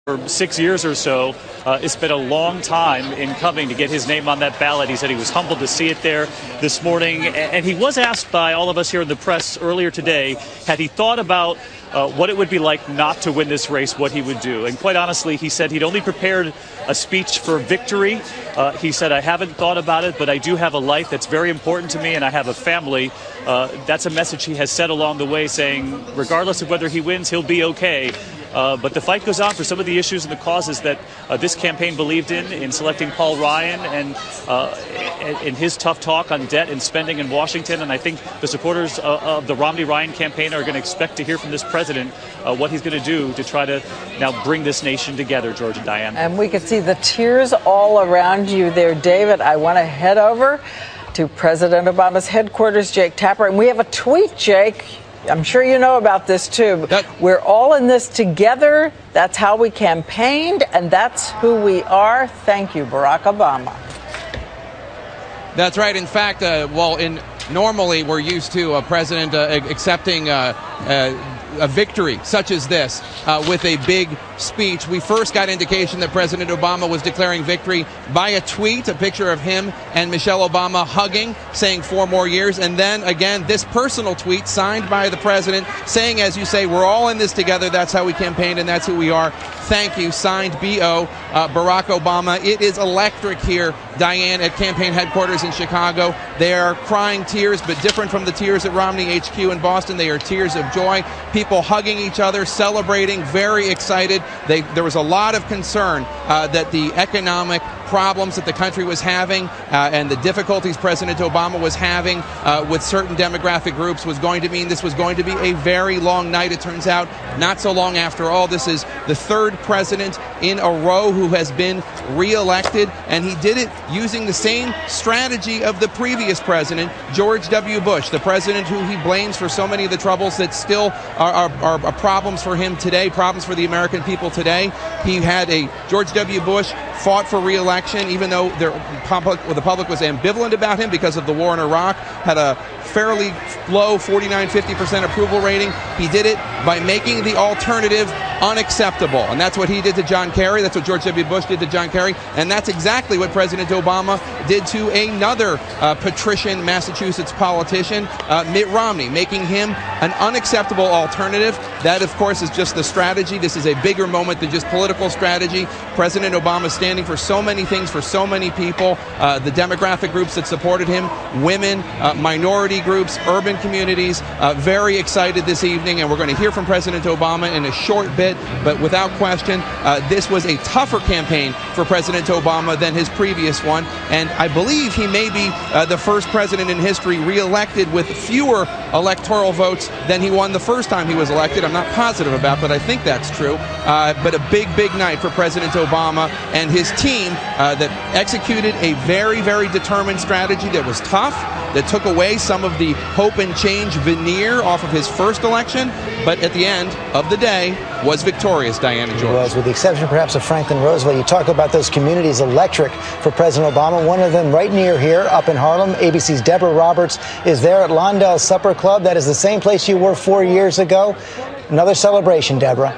For 6 years or so. It's been a long time in coming to get his name on that ballot. He said he was humbled to see it there this morning. And he was asked by all of us here in the press earlier today, had he thought about what it would be like not to win this race, what he would do. And quite honestly, he said he'd only prepared a speech for victory. He said, I haven't thought about it, but I do have a life that's very important to me, and I have a family. That's a message he has said along the way, saying regardless of whether he wins, he'll be okay. But the fight goes on for some of the issues and the causes that this campaign believed in selecting Paul Ryan and in his tough talk on debt and spending in Washington. And I think the supporters of the Romney-Ryan campaign are going to expect to hear from this president what he's going to do to try to now bring this nation together, George and Diane. And we can see the tears all around you there, David. I want to head over to President Obama's headquarters, Jake Tapper. And we have a tweet, Jake. I'm sure you know about this, too. We're all in this together. That's how we campaigned, and that's who we are. Thank you, Barack Obama. That's right. In fact, normally we're used to a president accepting a victory such as this with a big speech. We first got indication that President Obama was declaring victory by a tweet, a picture of him and Michelle Obama hugging, saying 4 more years. And then again, this personal tweet signed by the president saying, as you say, we're all in this together. That's how we campaigned and that's who we are. Thank you. Signed B.O. Barack Obama. It is electric here, Diane, at campaign headquarters in Chicago. They are crying tears, but different from the tears at Romney HQ in Boston. They are tears of joy. People hugging each other, celebrating, very excited. There was a lot of concern that the economic problems that the country was having and the difficulties President Obama was having with certain demographic groups was going to mean this was going to be a very long night. It turns out not so long after all. This is the 3rd president in a row who has been reelected, and he did it using the same strategy of the previous president, George W. Bush, the president who he blames for so many of the troubles that still are problems for him today, problems for the American people today. He had George W. Bush fought for re-election, even though the public was ambivalent about him because of the war in Iraq, had a fairly low 49-50% approval rating. He did it by making the alternative unacceptable. And that's what he did to John Kerry. That's what George W. Bush did to John Kerry. And that's exactly what President Obama did to another patrician Massachusetts politician, Mitt Romney, making him an unacceptable alternative. That, of course, is just the strategy. This is a bigger moment than just political strategy. President Obama standing for so many things for so many people, the demographic groups that supported him, women, minority groups, urban communities, very excited this evening. And we're going to hear from President Obama in a short bit. But without question, this was a tougher campaign for President Obama than his previous one. And I believe he may be the first president in history reelected with fewer electoral votes than he won the first time he was elected. I'm not positive about, but I think that's true. But a big, big night for President Obama and his team that executed a very, very determined strategy that was tough, that took away some of the hope and change veneer off of his first election, but at the end of the day was victorious, Diana George. Was, with the exception perhaps of Franklin Roosevelt. You talk about those communities electric for President Obama. One of them right near here up in Harlem. ABC's Deborah Roberts is there at Londell Supper Club. That is the same place you were 4 years ago. Another celebration, Deborah.